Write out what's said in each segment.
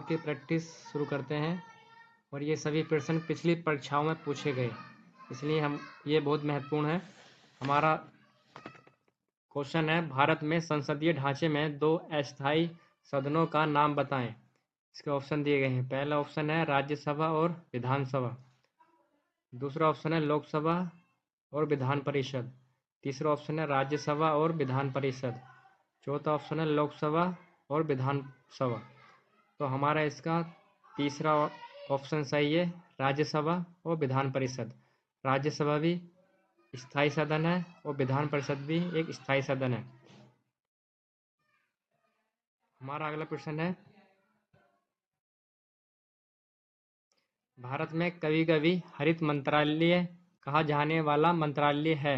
की प्रैक्टिस शुरू करते हैं और ये सभी प्रश्न पिछली परीक्षाओं में पूछे गए, इसलिए ये बहुत महत्वपूर्ण है। हमारा क्वेश्चन है, भारत में संसदीय ढांचे में 2 अस्थायी सदनों का नाम बताएं। इसके ऑप्शन दिए गए हैं। पहला ऑप्शन है राज्यसभा और विधानसभा, दूसरा ऑप्शन है लोकसभा और विधान परिषद, तीसरा ऑप्शन है राज्यसभा और विधान परिषद, चौथा ऑप्शन है लोकसभा और विधानसभा। तो हमारा इसका तीसरा ऑप्शन सही है, राज्यसभा और विधान परिषद। राज्यसभा भी स्थायी सदन है और विधान परिषद भी एक स्थायी सदन है। हमारा अगला प्रश्न है, भारत में कभी कभी हरित मंत्रालय कहा जाने वाला मंत्रालय है।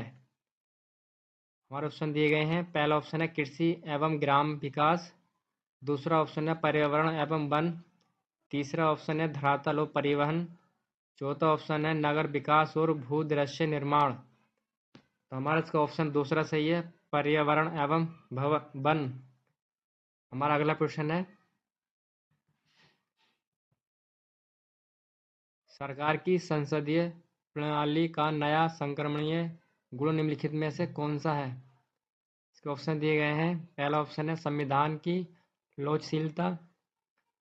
हमारे ऑप्शन दिए गए हैं। पहला ऑप्शन है कृषि एवं ग्राम विकास, दूसरा ऑप्शन है पर्यावरण एवं वन, तीसरा ऑप्शन है धरातल और परिवहन, चौथा ऑप्शन है नगर विकास और भूदृश्य निर्माण। तो हमारा इसका ऑप्शन दूसरा सही है, पर्यावरण एवं वन। हमारा अगला प्रश्न है, सरकार की संसदीय प्रणाली का नया संक्रमणीय गुण निम्नलिखित में से कौन सा है। इसके ऑप्शन दिए गए हैं। पहला ऑप्शन है संविधान की लोचशीलता,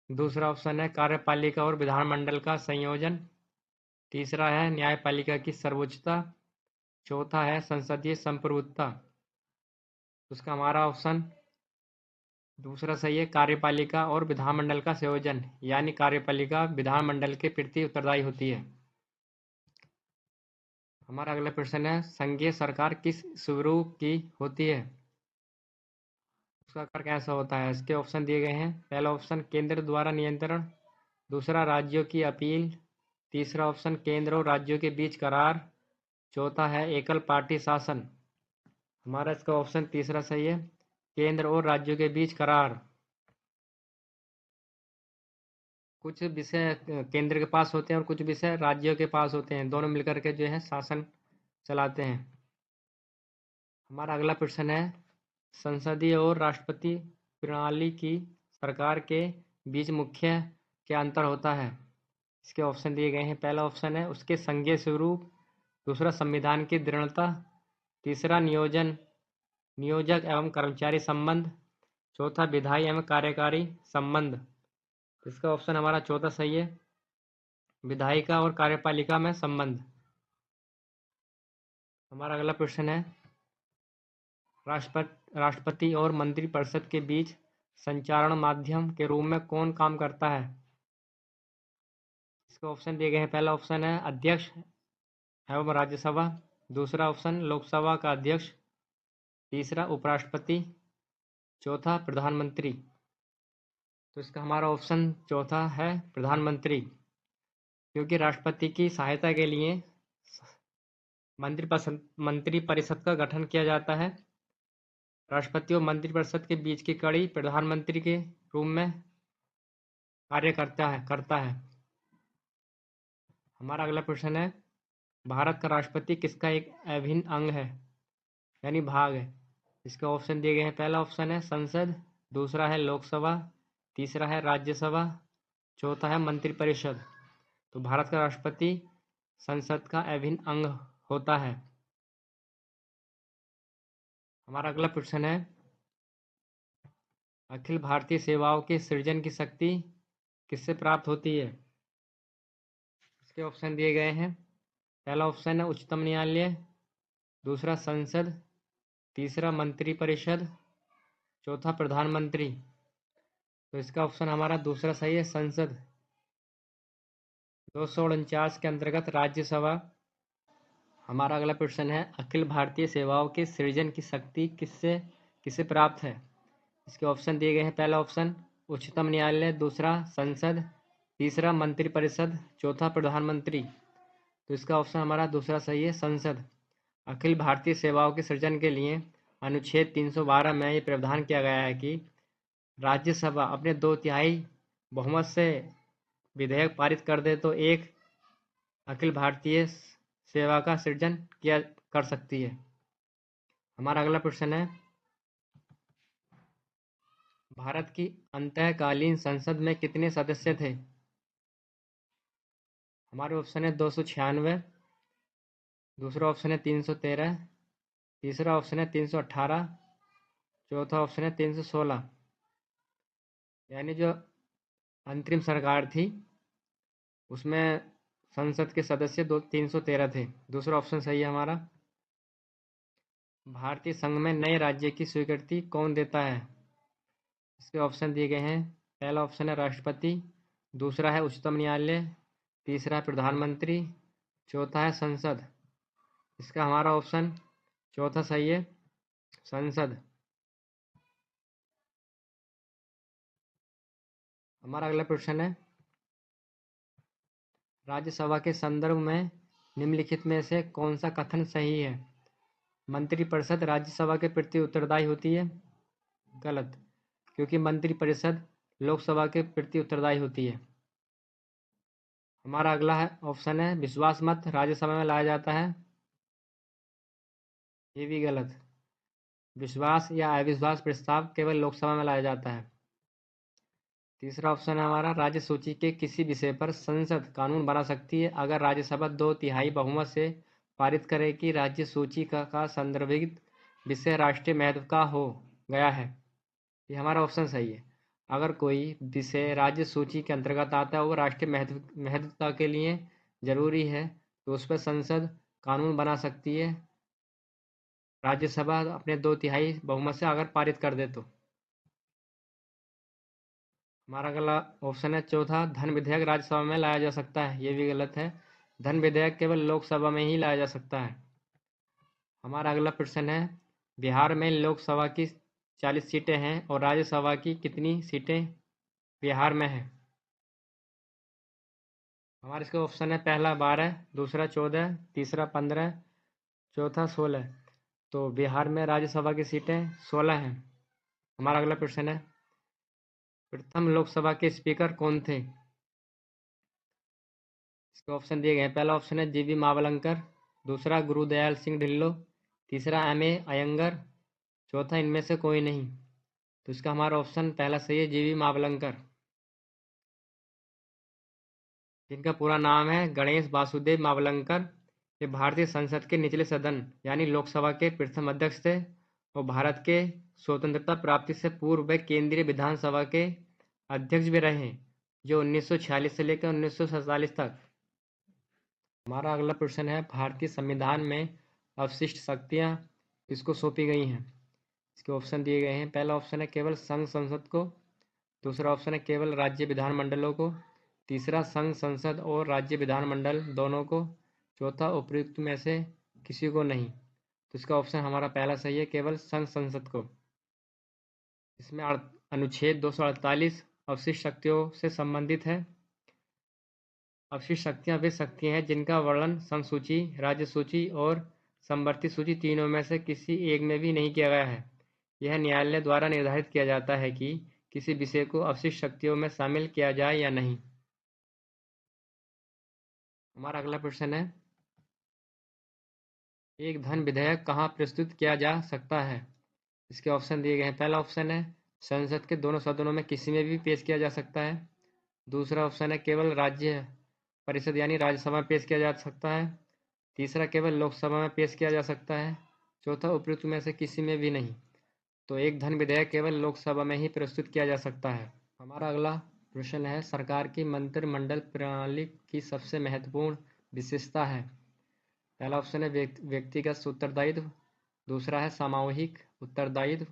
दूसरा ऑप्शन है कार्यपालिका और विधानमंडल का संयोजन, तीसरा है न्यायपालिका की सर्वोच्चता, चौथा है संसदीय संप्रभुता। उसका हमारा ऑप्शन दूसरा सही है, कार्यपालिका और विधानमंडल का संयोजन, यानी कार्यपालिका विधानमंडल के प्रति उत्तरदायी होती है। हमारा अगला प्रश्न है, संघीय सरकार किस स्वरूप की होती है। उसका आकार कैसा होता है। इसके ऑप्शन दिए गए हैं। पहला ऑप्शन केंद्र द्वारा नियंत्रण, दूसरा राज्यों की अपील, तीसरा ऑप्शन केंद्र और राज्यों के बीच करार, चौथा है एकल पार्टी शासन। हमारा इसका ऑप्शन तीसरा सही है, केंद्र और राज्यों के बीच करार। कुछ विषय केंद्र के पास होते हैं और कुछ विषय राज्यों के पास होते हैं, दोनों मिलकर के जो है शासन चलाते हैं। हमारा अगला प्रश्न है, संसदीय और राष्ट्रपति प्रणाली की सरकार के बीच मुख्य क्या अंतर होता है। इसके ऑप्शन दिए गए हैं। पहला ऑप्शन है उसके संघीय स्वरूप, दूसरा संविधान की दृढ़ता, तीसरा नियोजक एवं कर्मचारी संबंध, चौथा विधायी एवं कार्यकारी संबंध। इसका ऑप्शन हमारा चौथा सही है, विधायिका और कार्यपालिका में संबंध। हमारा अगला प्रश्न है, राष्ट्रपति और मंत्रिपरिषद के बीच संचारण माध्यम के रूप में कौन काम करता है। इसके ऑप्शन दिए गए हैं। पहला ऑप्शन है अध्यक्ष एवं राज्यसभा, दूसरा ऑप्शन लोकसभा का अध्यक्ष, तीसरा उपराष्ट्रपति, चौथा प्रधानमंत्री। तो इसका हमारा ऑप्शन चौथा है प्रधानमंत्री, क्योंकि राष्ट्रपति की सहायता के लिए मंत्रिपरिषद का गठन किया जाता है। राष्ट्रपति और मंत्रिपरिषद के बीच की कड़ी प्रधानमंत्री के रूप में कार्य करता है। हमारा अगला प्रश्न है, भारत का राष्ट्रपति किसका एक अभिन्न अंग है, यानी भाग है। इसके ऑप्शन दिए गए हैं। पहला ऑप्शन है संसद, दूसरा है लोकसभा, तीसरा है राज्यसभा, चौथा है मंत्रिपरिषद। तो भारत का राष्ट्रपति संसद का अभिन्न अंग होता है। हमारा अगला प्रश्न है, अखिल भारतीय सेवाओं के सृजन की शक्ति किससे प्राप्त होती है। इसके ऑप्शन दिए गए हैं। पहला ऑप्शन है उच्चतम न्यायालय, दूसरा संसद, तीसरा मंत्रिपरिषद, चौथा प्रधानमंत्री। तो इसका ऑप्शन हमारा दूसरा सही है, संसद। 249 के अंतर्गत राज्यसभा। हमारा अगला प्रश्न है, अखिल भारतीय सेवाओं के सृजन की शक्ति किससे प्राप्त है। इसके ऑप्शन दिए गए हैं। पहला ऑप्शन उच्चतम न्यायालय, दूसरा संसद, तीसरा मंत्रिपरिषद, चौथा प्रधानमंत्री। तो इसका ऑप्शन हमारा दूसरा सही है, संसद। अखिल भारतीय सेवाओं के सृजन के लिए अनुच्छेद 312 में ये प्रावधान किया गया है कि राज्यसभा अपने 2/3 बहुमत से विधेयक पारित कर दे तो एक अखिल भारतीय सेवा का सृजन कर सकती है। हमारा अगला प्रश्न है, भारत की अंतःकालीन संसद में कितने सदस्य थे? हमारे ऑप्शन है 296, दूसरा ऑप्शन है 313, तीसरा ऑप्शन है 318, चौथा ऑप्शन है 316। यानी जो अंतरिम सरकार थी उसमें संसद के सदस्य 313 थे। दूसरा ऑप्शन सही है हमारा। भारतीय संघ में नए राज्य की स्वीकृति कौन देता है? इसके ऑप्शन दिए गए हैं। पहला ऑप्शन है राष्ट्रपति, दूसरा है उच्चतम न्यायालय, तीसरा है प्रधानमंत्री, चौथा है संसद। इसका हमारा ऑप्शन चौथा सही है, संसद। हमारा अगला प्रश्न है, राज्यसभा के संदर्भ में निम्नलिखित में से कौन सा कथन सही है? मंत्रिपरिषद राज्यसभा के प्रति उत्तरदायी होती है। गलत, क्योंकि मंत्रिपरिषद लोकसभा के प्रति उत्तरदायी होती है। हमारा अगला है ऑप्शन है विश्वास मत राज्यसभा में लाया जाता है। ये भी गलत, विश्वास या अविश्वास प्रस्ताव केवल लोकसभा में लाया जाता है। तीसरा ऑप्शन है हमारा, राज्य सूची के किसी विषय पर संसद कानून बना सकती है अगर राज्यसभा 2/3 बहुमत से पारित करे कि राज्य सूची का संदर्भित विषय राष्ट्रीय महत्व का हो गया है। ये हमारा ऑप्शन सही है। अगर कोई विषय राज्य सूची के अंतर्गत आता है वो राष्ट्रीय महत्वता के लिए जरूरी है तो उस पर संसद कानून बना सकती है, राज्यसभा अपने 2/3 बहुमत से अगर पारित कर दे तो। हमारा अगला ऑप्शन है चौथा, धन विधेयक राज्यसभा में लाया जा सकता है। ये भी गलत है, धन विधेयक केवल लोकसभा में ही लाया जा सकता है। हमारा अगला प्रश्न है, बिहार में लोकसभा की 40 सीटें हैं और राज्यसभा की कितनी सीटें बिहार में हैं? हमारे इसके ऑप्शन है पहला 12, दूसरा 14, तीसरा 15, चौथा 16। तो बिहार में राज्यसभा की सीटें 16 हैं। हमारा अगला प्रश्न है, प्रथम लोकसभा के स्पीकर कौन थे? इसके ऑप्शन दिए गए हैं। पहला ऑप्शन है जीवी मावलंकर, दूसरा गुरुदयाल सिंह ढिल्लो, तीसरा एम.ए. अयंगर, चौथा इनमें से कोई नहीं। तो इसका हमारा ऑप्शन पहला सही है, जीवी मावलंकर, जिनका पूरा नाम है गणेश वासुदेव मावलंकर। ये भारतीय संसद के निचले सदन यानी लोकसभा के प्रथम अध्यक्ष थे और भारत के स्वतंत्रता प्राप्ति से पूर्व वे केंद्रीय विधानसभा के अध्यक्ष भी रहे, जो 1946 से लेकर 1947 तक। हमारा अगला प्रश्न है, भारतीय संविधान में अवशिष्ट शक्तियां किसको सौंपी गई हैं? इसके ऑप्शन दिए गए हैं। पहला ऑप्शन है केवल संघ संसद को, दूसरा ऑप्शन है केवल राज्य विधानमंडलों को, तीसरा संघ संसद और राज्य विधानमंडल दोनों को, चौथा उपयुक्त में से किसी को नहीं। तो इसका ऑप्शन हमारा पहला सही है, केवल संघ संसद को। इसमें अनुच्छेद 248 अवशिष्ट शक्तियों से संबंधित है। अवशिष्ट शक्तियां वे शक्तियां हैं जिनका वर्णन संघ सूची, राज्य सूची और समवर्ती सूची तीनों में से किसी एक में भी नहीं किया गया है। यह न्यायालय द्वारा निर्धारित किया जाता है कि किसी विषय को अवशिष्ट शक्तियों में शामिल किया जाए या नहीं। हमारा अगला प्रश्न है, एक धन विधेयक कहाँ प्रस्तुत किया जा सकता है? इसके ऑप्शन दिए गए हैं। पहला ऑप्शन है संसद के दोनों सदनों में किसी में भी पेश किया जा सकता है, दूसरा ऑप्शन है केवल राज्य परिषद यानी राज्यसभा में पेश किया जा सकता है, तीसरा केवल लोकसभा में पेश किया जा सकता है, चौथा उपयुक्त में से किसी में भी नहीं। तो एक धन विधेयक केवल लोकसभा में ही प्रस्तुत किया जा सकता है। हमारा अगला प्रश्न है, सरकार की मंत्रिमंडल प्रणाली की सबसे महत्वपूर्ण विशेषता है। पहला ऑप्शन है व्यक्तिगत उत्तरदायित्व, दूसरा है सामूहिक उत्तरदायित्व,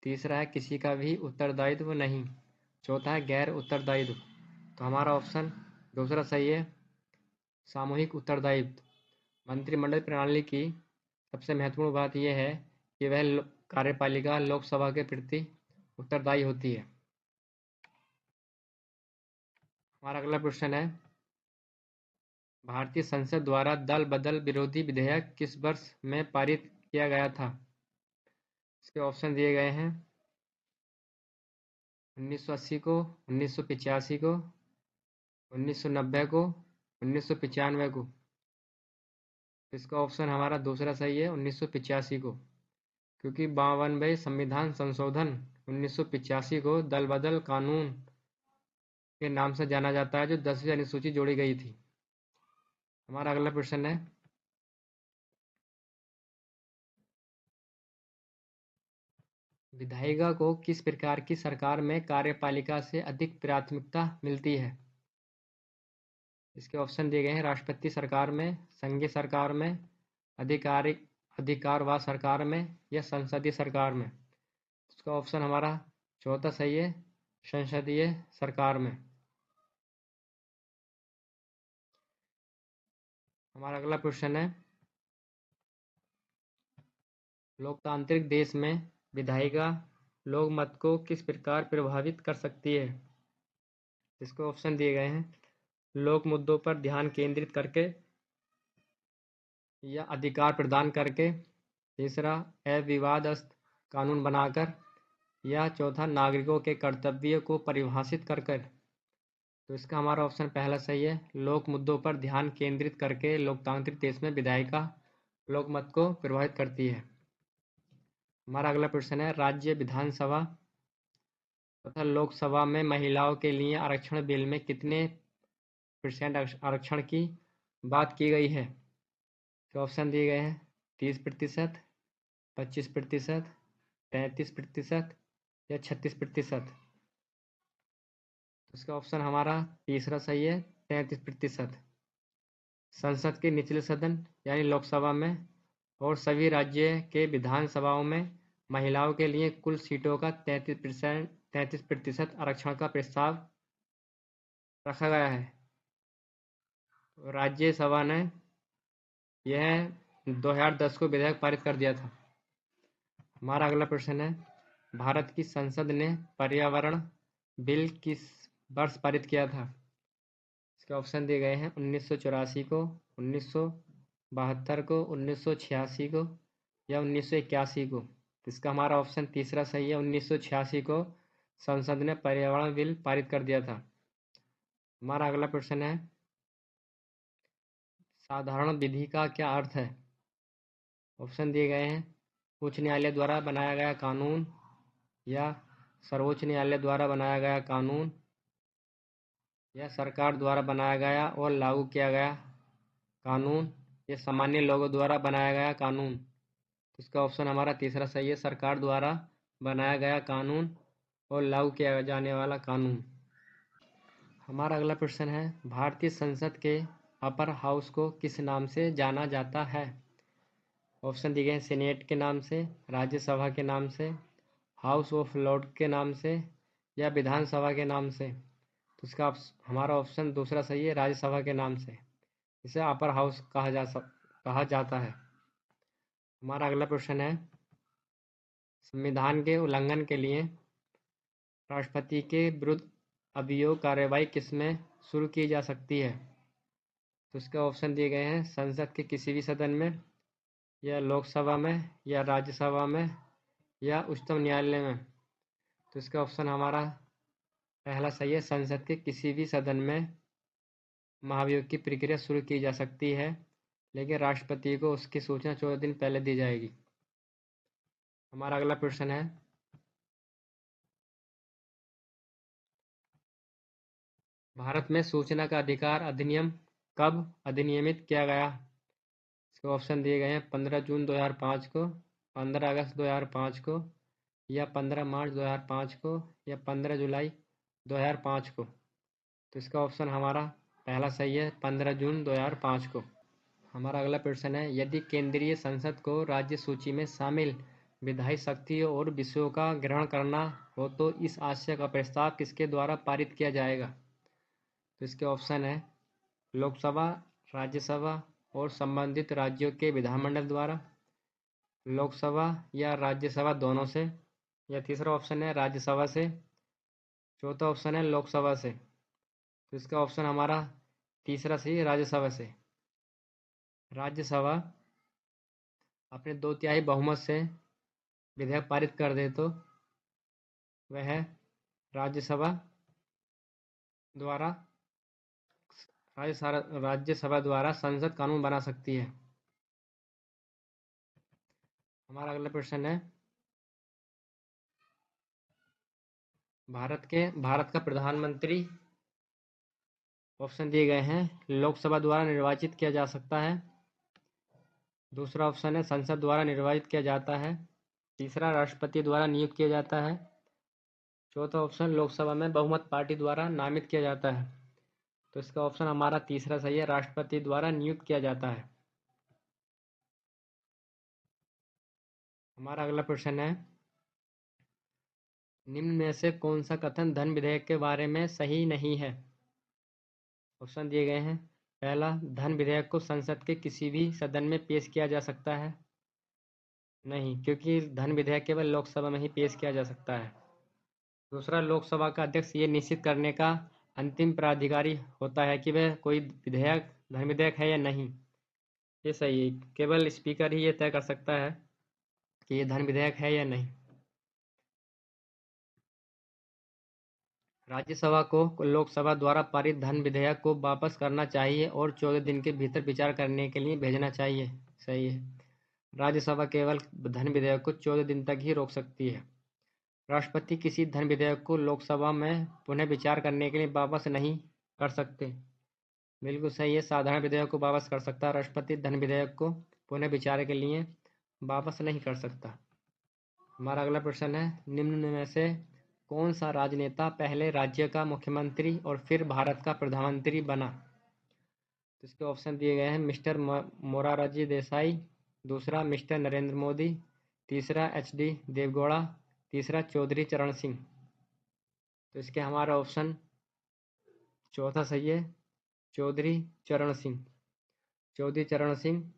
तीसरा है किसी का भी उत्तरदायित्व नहीं, चौथा है गैर उत्तरदायित्व। तो हमारा ऑप्शन दूसरा सही है, सामूहिक उत्तरदायित्व। मंत्रिमंडल प्रणाली की सबसे महत्वपूर्ण बात यह है कि वह कार्यपालिका लोकसभा के प्रति उत्तरदायी होती है। हमारा अगला प्रश्न है, भारतीय संसद द्वारा दल बदल विरोधी विधेयक किस वर्ष में पारित किया गया था? इसके ऑप्शन दिए गए हैं। 1980 को, 1985 को, 1990 को, 1995 को। इसका ऑप्शन हमारा दूसरा सही है, 1985 को, क्योंकि 52वें संविधान संशोधन 1985 को दल बदल कानून के नाम से जाना जाता है, जो 10वीं अनुसूची जोड़ी गई थी। हमारा अगला प्रश्न है, विधायिका को किस प्रकार की सरकार में कार्यपालिका से अधिक प्राथमिकता मिलती है? इसके ऑप्शन दिए गए हैं, राष्ट्रपति सरकार में, संघीय सरकार में, आधिकारिक अधिकारवाद सरकार में या संसदीय सरकार में। इसका ऑप्शन हमारा चौथा सही है, संसदीय सरकार में। हमारा अगला प्रश्न है, लोकतांत्रिक देश में विधायिका लोकमत को किस प्रकार प्रभावित कर सकती है? इसके ऑप्शन दिए गए हैं, लोक मुद्दों पर ध्यान केंद्रित करके या अधिकार प्रदान करके, तीसरा अविवादस्थ कानून बनाकर, या चौथा नागरिकों के कर्तव्य को परिभाषित कर कर। तो इसका हमारा ऑप्शन पहला सही है, लोक मुद्दों पर ध्यान केंद्रित करके लोकतांत्रिक देश में विधायिका लोकमत को प्रभावित करती है। हमारा अगला प्रश्न है, राज्य विधानसभा तथा लोकसभा में महिलाओं के लिए आरक्षण बिल में कितने % आरक्षण की बात की गई है? तो ऑप्शन दिए गए हैं, 30%, 25%, 33% या 36%। इसका ऑप्शन हमारा तीसरा सही है, 33%। संसद के निचले सदन यानी लोकसभा में और सभी राज्य के विधानसभाओं में महिलाओं के लिए कुल सीटों का 33% आरक्षण का प्रस्ताव रखा गया है। राज्यसभा ने यह 2010 को विधेयक पारित कर दिया था। हमारा अगला प्रश्न है, भारत की संसद ने पर्यावरण बिल किस वर्ष पारित किया था? इसके ऑप्शन दिए गए हैं, 1984 को, 1972 को, 1986 को या 1981 को। इसका हमारा ऑप्शन तीसरा सही है, 1986 को संसद ने पर्यावरण बिल पारित कर दिया था। हमारा अगला प्रश्न है, साधारण विधि का क्या अर्थ है? ऑप्शन दिए गए हैं, उच्च न्यायालय द्वारा बनाया गया कानून या सर्वोच्च न्यायालय द्वारा बनाया गया कानून या सरकार द्वारा बनाया गया और लागू किया गया कानून या सामान्य लोगों द्वारा बनाया गया कानून। तो इसका ऑप्शन हमारा तीसरा सही है, सरकार द्वारा बनाया गया कानून और लागू किया जाने वाला कानून। हमारा अगला प्रश्न है, भारतीय संसद के अपर हाउस को किस नाम से जाना जाता है? ऑप्शन दिए गए हैं, सीनेट के नाम से, राज्यसभा के नाम से, हाउस ऑफ लॉर्ड के नाम से या विधानसभा के नाम से। तो इसका हमारा ऑप्शन दूसरा सही है, राज्यसभा के नाम से। इसे अपर हाउस कहा जाता है। हमारा अगला प्रश्न है, संविधान के उल्लंघन के लिए राष्ट्रपति के विरुद्ध अभियोग कार्यवाही किसमें शुरू की जा सकती है? तो इसके ऑप्शन दिए गए हैं, संसद के किसी भी सदन में या लोकसभा में या राज्यसभा में या उच्चतम न्यायालय में। तो इसका ऑप्शन हमारा पहला सही है, संसद के किसी भी सदन में महाभियोग की प्रक्रिया शुरू की जा सकती है, लेकिन राष्ट्रपति को उसकी सूचना 14 दिन पहले दी जाएगी। हमारा अगला प्रश्न है, भारत में सूचना का अधिकार अधिनियम कब अधिनियमित किया गया? इसके ऑप्शन दिए गए हैं, 15 जून 2005 को, 15 अगस्त 2005 को या 15 मार्च 2005 को या 15 जुलाई 2005 को। तो इसका ऑप्शन हमारा पहला सही है, 15 जून 2005 को। हमारा अगला प्रश्न है, यदि केंद्रीय संसद को राज्य सूची में शामिल विधायी शक्तियों और विषयों का ग्रहण करना हो तो इस आशय का प्रस्ताव किसके द्वारा पारित किया जाएगा? तो इसके ऑप्शन है, लोकसभा, राज्यसभा और संबंधित राज्यों के विधानमंडल द्वारा, लोकसभा या राज्यसभा दोनों से, या तीसरा ऑप्शन है राज्यसभा से, चौथा ऑप्शन है लोकसभा से। तो इसका ऑप्शन हमारा तीसरा सही है, राज्यसभा से। राज्यसभा अपने 2/3 बहुमत से विधेयक पारित कर दे तो वह राज्यसभा द्वारा संसद कानून बना सकती है। हमारा अगला प्रश्न है, भारत का प्रधानमंत्री ऑप्शन दिए गए हैं। लोकसभा द्वारा निर्वाचित किया जा सकता है। दूसरा ऑप्शन है संसद द्वारा निर्वाचित किया जाता है। तीसरा राष्ट्रपति द्वारा नियुक्त किया जाता है। चौथा ऑप्शन लोकसभा में बहुमत पार्टी द्वारा नामित किया जाता है। तो इसका ऑप्शन हमारा तीसरा सही है, राष्ट्रपति द्वारा नियुक्त किया जाता है। हमारा अगला प्रश्न है, निम्न में से कौन सा कथन धन विधेयक के बारे में सही नहीं है? ऑप्शन दिए गए हैं। पहला, धन विधेयक को संसद के किसी भी सदन में पेश किया जा सकता है। नहीं, क्योंकि धन विधेयक केवल लोकसभा में ही पेश किया जा सकता है। दूसरा, लोकसभा का अध्यक्ष ये निश्चित करने का अंतिम प्राधिकारी होता है कि वह कोई विधेयक धन विधेयक है या नहीं। ये सही है, केवल स्पीकर ही ये तय कर सकता है कि ये धन विधेयक है या नहीं। राज्यसभा को लोकसभा द्वारा पारित धन विधेयक को वापस करना चाहिए और 14 दिन के भीतर विचार करने के लिए भेजना चाहिए। सही है, राज्यसभा केवल धन विधेयक को 14 दिन तक ही रोक सकती है। राष्ट्रपति किसी धन विधेयक को लोकसभा में पुनः विचार करने के लिए वापस नहीं कर सकते। बिल्कुल सही है, साधारण विधेयक को वापस कर सकता है, राष्ट्रपति धन विधेयक को पुनः विचार के लिए वापस नहीं कर सकता। हमारा अगला प्रश्न है, निम्न में से कौन सा राजनेता पहले राज्य का मुख्यमंत्री और फिर भारत का प्रधानमंत्री बना? तो इसके ऑप्शन दिए गए हैं। मिस्टर मोरारजी देसाई, दूसरा मिस्टर नरेंद्र मोदी, तीसरा HD देवगौड़ा, तीसरा चौधरी चरण सिंह। तो इसके हमारा ऑप्शन चौथा सही है, चौधरी चरण सिंह। चौधरी चरण सिंह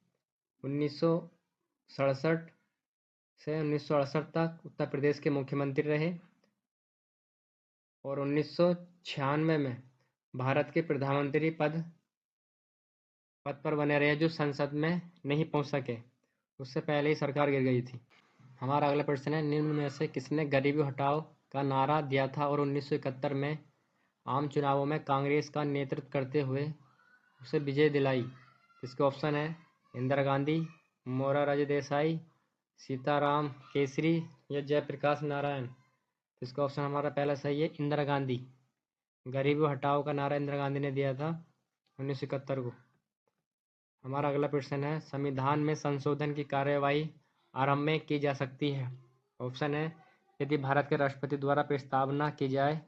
1967 से 1968 तक उत्तर प्रदेश के मुख्यमंत्री रहे और 1996 में भारत के प्रधानमंत्री पद पर बने रहे, जो संसद में नहीं पहुंच सके, उससे पहले ही सरकार गिर गई थी। हमारा अगला प्रश्न है, निम्न में से किसने गरीबी हटाओ का नारा दिया था और 1971 में आम चुनावों में कांग्रेस का नेतृत्व करते हुए उसे विजय दिलाई? इसके ऑप्शन है इंदिरा गांधी, मोरारजी देसाई, सीताराम केसरी या जयप्रकाश नारायण। इसका ऑप्शन हमारा पहला सही है, इंदिरा गांधी। गरीबी हटाओ का नारा इंदिरा गांधी ने दिया था 1971 को। हमारा अगला प्रश्न है, संविधान में संशोधन की कार्यवाही आरंभ में की जा सकती है। ऑप्शन है यदि भारत के राष्ट्रपति द्वारा प्रस्तावना की जाए,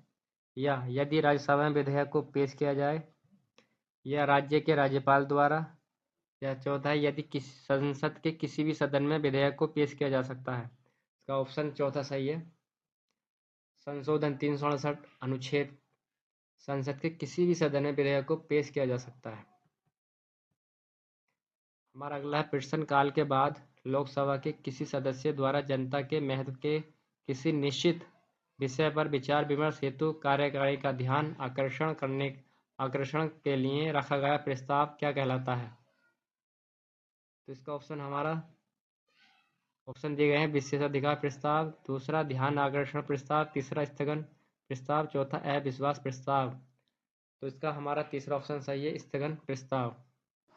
या यदि राज्यसभा में विधेयक को पेश किया जाए, या राज्य के राज्यपाल द्वारा, या चौथा है यदि संसद के किसी भी सदन में विधेयक को पेश किया जा सकता है। इसका ऑप्शन चौथा सही है, संशोधन 368 अनुच्छेद संसद के किसी भी सदन में विधेयक को पेश किया जा सकता है। हमारा अगला है, प्रश्नकाल के बाद लोकसभा के किसी सदस्य द्वारा जनता के महत्व के किसी निश्चित विषय पर विचार विमर्श हेतु कार्यकारी का ध्यान आकर्षण के लिए रखा गया प्रस्ताव क्या कहलाता है? तो इसका ऑप्शन हमारा ऑप्शन दिए गए हैं। विशेषाधिकार प्रस्ताव, दूसरा ध्यान आकर्षण प्रस्ताव, तीसरा स्थगन प्रस्ताव, चौथा अविश्वास प्रस्ताव। तो इसका हमारा तीसरा ऑप्शन सही है, स्थगन प्रस्ताव।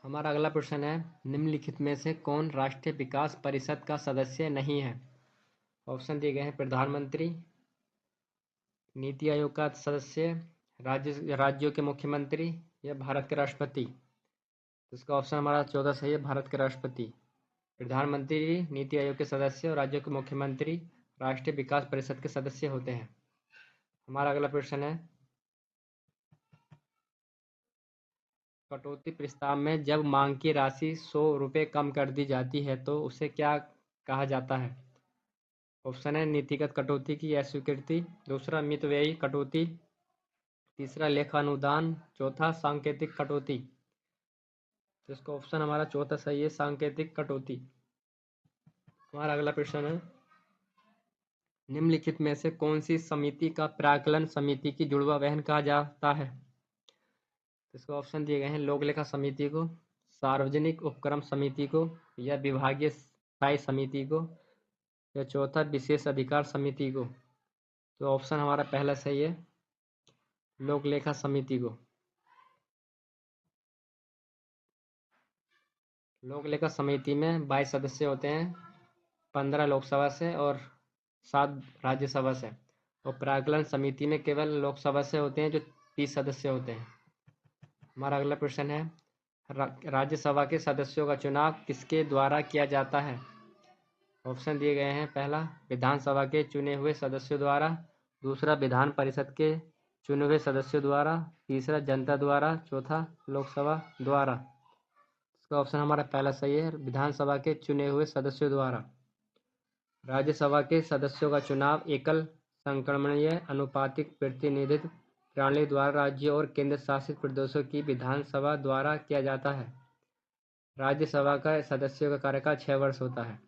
हमारा अगला प्रश्न है, निम्नलिखित में से कौन राष्ट्रीय विकास परिषद का सदस्य नहीं है? ऑप्शन दिए गए हैं। प्रधानमंत्री, नीति आयोग का सदस्य, राज्यों के मुख्यमंत्री या भारत के राष्ट्रपति। तो इसका ऑप्शन हमारा चौथा सही है, भारत के राष्ट्रपति। प्रधानमंत्री नीति आयोग के सदस्य और राज्यों के मुख्यमंत्री राष्ट्रीय विकास परिषद के सदस्य होते हैं। हमारा अगला प्रश्न है, कटौती प्रस्ताव में जब मांग की राशि 100 रुपये कम कर दी जाती है तो उसे क्या कहा जाता है? ऑप्शन है नीतिगत कटौती की अस्वीकृति, दूसरा मितव्ययी कटौती, तीसरा लेखा अनुदान, चौथा सांकेतिक कटौती। तो इसका ऑप्शन हमारा चौथा सही है, सांकेतिक कटौती। हमारा अगला प्रश्न है, निम्नलिखित में से कौन सी समिति का प्राक्कलन समिति की जुड़वा बहन कहा जाता है? तो इसको ऑप्शन दिए गए हैं। लोक लेखा समिति को, सार्वजनिक उपक्रम समिति को, या विभागीय स्थायी समिति को, या चौथा विशेष अधिकार समिति को। तो ऑप्शन हमारा पहला सही है, लोक लेखा समिति को। लोक लेखा समिति में 22 सदस्य होते हैं, 15 लोकसभा से और 7 राज्यसभा से। और प्राक्कलन समिति में केवल लोकसभा से होते हैं जो 30 सदस्य होते हैं। हमारा अगला प्रश्न है, राज्यसभा के सदस्यों का चुनाव किसके द्वारा किया जाता है? ऑप्शन दिए गए हैं। पहला, विधानसभा के चुने हुए सदस्यों द्वारा। दूसरा, विधान परिषद के चुने हुए सदस्यों द्वारा। तीसरा, जनता द्वारा। चौथा, लोकसभा द्वारा। इसका ऑप्शन हमारा पहला सही है, विधानसभा के चुने हुए सदस्यों द्वारा। राज्यसभा के सदस्यों का चुनाव एकल संक्रमणीय अनुपातिक प्रतिनिधित्व प्रणाली द्वारा राज्यों और केंद्र शासित प्रदेशों की विधानसभा द्वारा किया जाता है। राज्यसभा का सदस्यों का कार्यकाल 6 वर्ष होता है,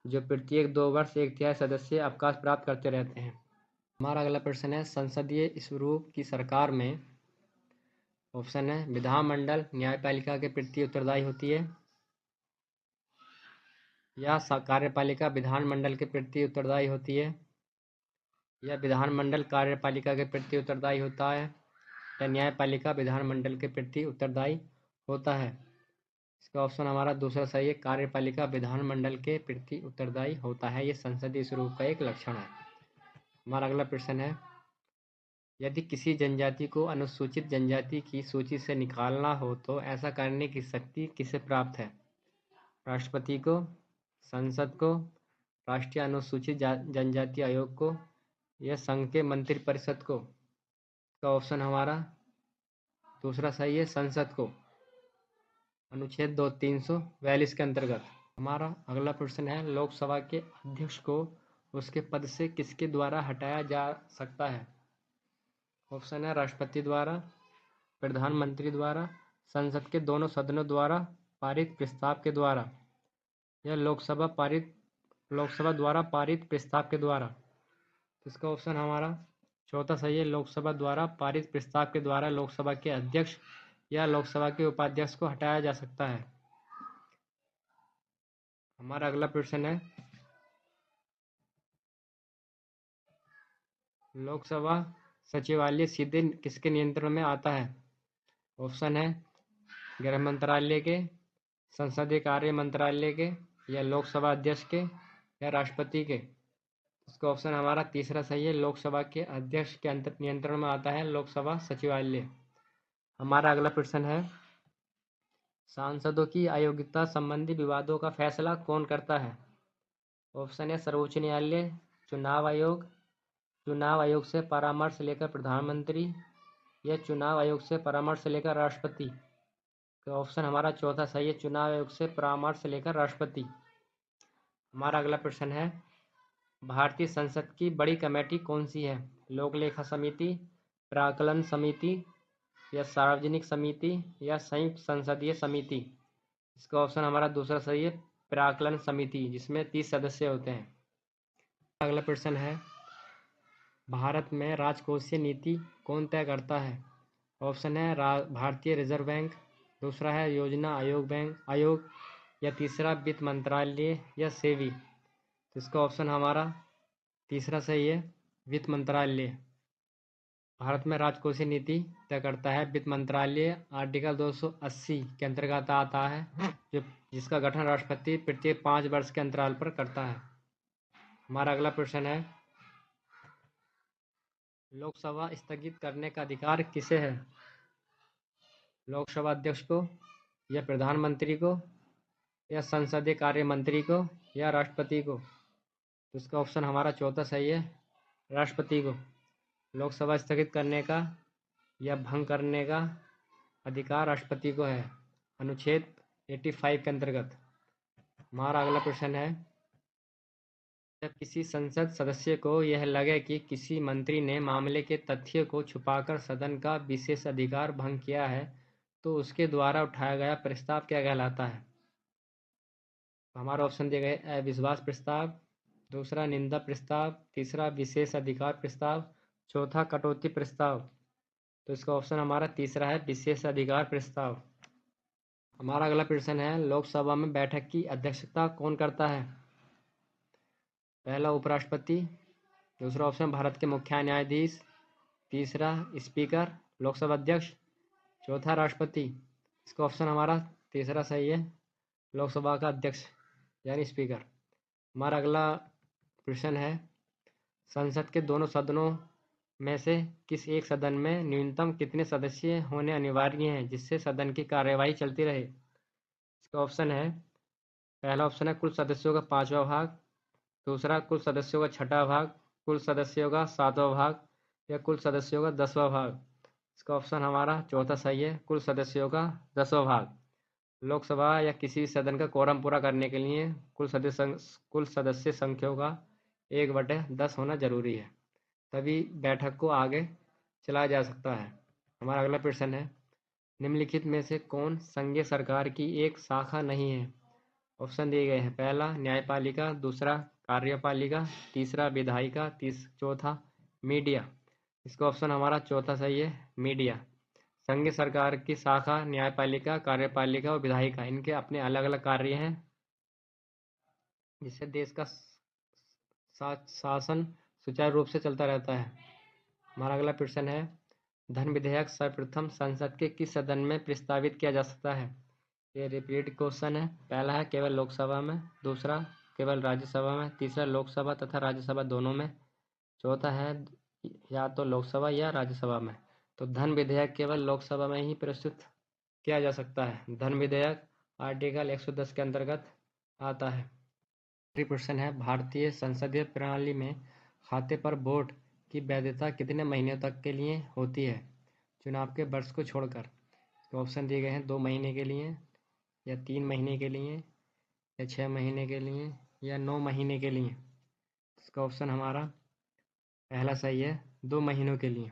जो प्रत्येक 2 वर्ष 1/3 सदस्य अवकाश प्राप्त करते रहते हैं। हमारा अगला प्रश्न है, संसदीय स्वरूप की सरकार में ऑप्शन है, विधानमंडल न्यायपालिका के प्रति उत्तरदायी होती है, या कार्यपालिका विधानमंडल के प्रति उत्तरदायी होती है, या विधानमंडल कार्यपालिका के प्रति उत्तरदायी होता है, या न्यायपालिका विधानमंडल के प्रति उत्तरदायी होता है। इसका ऑप्शन हमारा दूसरा सही है, कार्यपालिका विधानमंडल के प्रति उत्तरदायी होता है। ये संसदीय स्वरूप का एक लक्षण है। हमारा अगला प्रश्न है, यदि किसी जनजाति को अनुसूचित जनजाति की सूची से निकालना हो तो ऐसा करने की शक्ति किसे प्राप्त है? राष्ट्रपति को, संसद को, राष्ट्रीय अनुसूचित जनजाति आयोग को, या संघ के मंत्रिपरिषद को? इसका ऑप्शन हमारा दूसरा सही है, संसद को, अनुच्छेद 342 के अंतर्गत। हमारा अगला प्रश्न है, लोकसभा के अध्यक्ष को उसके पद से किसके द्वारा हटाया जा सकता है? ऑप्शन है, राष्ट्रपति द्वारा, प्रधानमंत्री द्वारा, संसद के दोनों सदनों द्वारा पारित प्रस्ताव के द्वारा, या लोकसभा द्वारा पारित प्रस्ताव के द्वारा। तो इसका ऑप्शन हमारा चौथा सही है, लोकसभा द्वारा पारित प्रस्ताव के द्वारा लोकसभा के अध्यक्ष या लोकसभा के उपाध्यक्ष को हटाया जा सकता है। हमारा अगला प्रश्न है, लोकसभा सचिवालय सीधे किसके नियंत्रण में आता है? ऑप्शन है, गृह मंत्रालय के, संसदीय कार्य मंत्रालय के, या लोकसभा अध्यक्ष के, या राष्ट्रपति के। इसका ऑप्शन हमारा तीसरा सही है, लोकसभा के अध्यक्ष के नियंत्रण में आता है लोकसभा सचिवालय। हमारा अगला प्रश्न है, सांसदों की अयोग्यता संबंधी विवादों का फैसला कौन करता है? ऑप्शन है, सर्वोच्च न्यायालय, चुनाव आयोग से परामर्श लेकर प्रधानमंत्री, या चुनाव आयोग से परामर्श लेकर राष्ट्रपति। तो ऑप्शन हमारा चौथा सही है, चुनाव आयोग से परामर्श लेकर राष्ट्रपति। हमारा अगला प्रश्न है, भारतीय संसद की बड़ी कमेटी कौन सी है? लोक लेखा समिति, प्राक्कलन समिति, या सार्वजनिक समिति, या संयुक्त संसदीय समिति। इसका ऑप्शन हमारा दूसरा सही है, प्राक्कलन समिति, जिसमें 30 सदस्य होते हैं। अगला प्रश्न है, भारत में राजकोषीय नीति कौन तय करता है? ऑप्शन है, भारतीय रिजर्व बैंक, दूसरा है योजना आयोग, या तीसरा वित्त मंत्रालय या सेबी। तो इसका ऑप्शन हमारा तीसरा सही है, वित्त मंत्रालय। भारत में राजकोषीय नीति तय करता है वित्त मंत्रालय, आर्टिकल 280 के अंतर्गत आता है, जिसका गठन राष्ट्रपति प्रत्येक 5 वर्ष के अंतराल पर करता है। हमारा अगला प्रश्न है, लोकसभा स्थगित करने का अधिकार किसे है? लोकसभा अध्यक्ष को, या प्रधानमंत्री को, या संसदीय कार्य मंत्री को, या राष्ट्रपति को? तो इसका ऑप्शन हमारा चौथा सही है, राष्ट्रपति को। लोकसभा स्थगित करने का या भंग करने का अधिकार राष्ट्रपति को है, अनुच्छेद 85 के अंतर्गत। हमारा अगला प्रश्न है, जब किसी संसद सदस्य को यह लगे कि किसी मंत्री ने मामले के तथ्य को छुपाकर सदन का विशेष अधिकार भंग किया है, तो उसके द्वारा उठाया गया प्रस्ताव क्या कहलाता है? हमारा ऑप्शन दिए गए, अविश्वास प्रस्ताव, दूसरा निंदा प्रस्ताव, तीसरा विशेष अधिकार प्रस्ताव, चौथा कटौती प्रस्ताव। तो इसका ऑप्शन हमारा तीसरा है, विशेष अधिकार प्रस्ताव। हमारा अगला प्रश्न है, लोकसभा में बैठक की अध्यक्षता कौन करता है? पहला उपराष्ट्रपति, दूसरा ऑप्शन भारत के मुख्य न्यायाधीश, तीसरा स्पीकर लोकसभा अध्यक्ष, चौथा राष्ट्रपति। इसका ऑप्शन हमारा तीसरा सही है, लोकसभा का अध्यक्ष यानी स्पीकर। हमारा अगला प्रश्न है, संसद के दोनों सदनों में से किस एक सदन में न्यूनतम कितने सदस्य होने अनिवार्य हैं जिससे सदन की कार्यवाही चलती रहे? इसका ऑप्शन है, पहला ऑप्शन है कुल सदस्यों का 5वां भाग, दूसरा कुल सदस्यों का 6वां भाग, कुल सदस्यों का 7वां भाग या कुल सदस्यों का 10वां भाग। इसका ऑप्शन हमारा चौथा सही है, कुल सदस्यों का 10वां भाग। लोकसभा या किसी भी सदन का कोरम पूरा करने के लिए कुल सदस्य संख्या का 1/10 होना जरूरी है, तभी बैठक को आगे चलाया जा सकता है। हमारा अगला प्रश्न है, निम्नलिखित में से कौन संघीय सरकार की एक शाखा नहीं है? ऑप्शन दिए गए हैं, पहला न्यायपालिका, दूसरा कार्यपालिका, तीसरा विधायिका, चौथा मीडिया। इसका ऑप्शन हमारा चौथा सही है, मीडिया। संघीय सरकार की शाखा न्यायपालिका, कार्यपालिका और विधायिका, इनके अपने अलग अलग कार्य हैं जिससे देश का शासन सुचारू रूप से चलता रहता है। हमारा अगला प्रश्न है, धन विधेयक सर्वप्रथम संसद के किस सदन में प्रस्तावित किया जा सकता है? ये रिपीट क्वेश्चन है। पहला है केवल लोकसभा में, दूसरा केवल राज्यसभा में, तीसरा लोकसभा तथा राज्यसभा दोनों में, चौथा है या तो लोकसभा या राज्यसभा में। तो धन विधेयक केवल लोकसभा में ही प्रस्तुत किया जा सकता है। धन विधेयक आर्टिकल 110 के अंतर्गत आता है। प्रश्न है, भारतीय संसदीय प्रणाली में खाते पर वोट की वैधता कितने महीनों तक के लिए होती है चुनाव के वर्ष को छोड़कर? तो ऑप्शन दिए गए हैं, 2 महीने के लिए या 3 महीने के लिए या 6 महीने के लिए या 9 महीने के लिए। इसका ऑप्शन हमारा पहला सही है, 2 महीनों के लिए।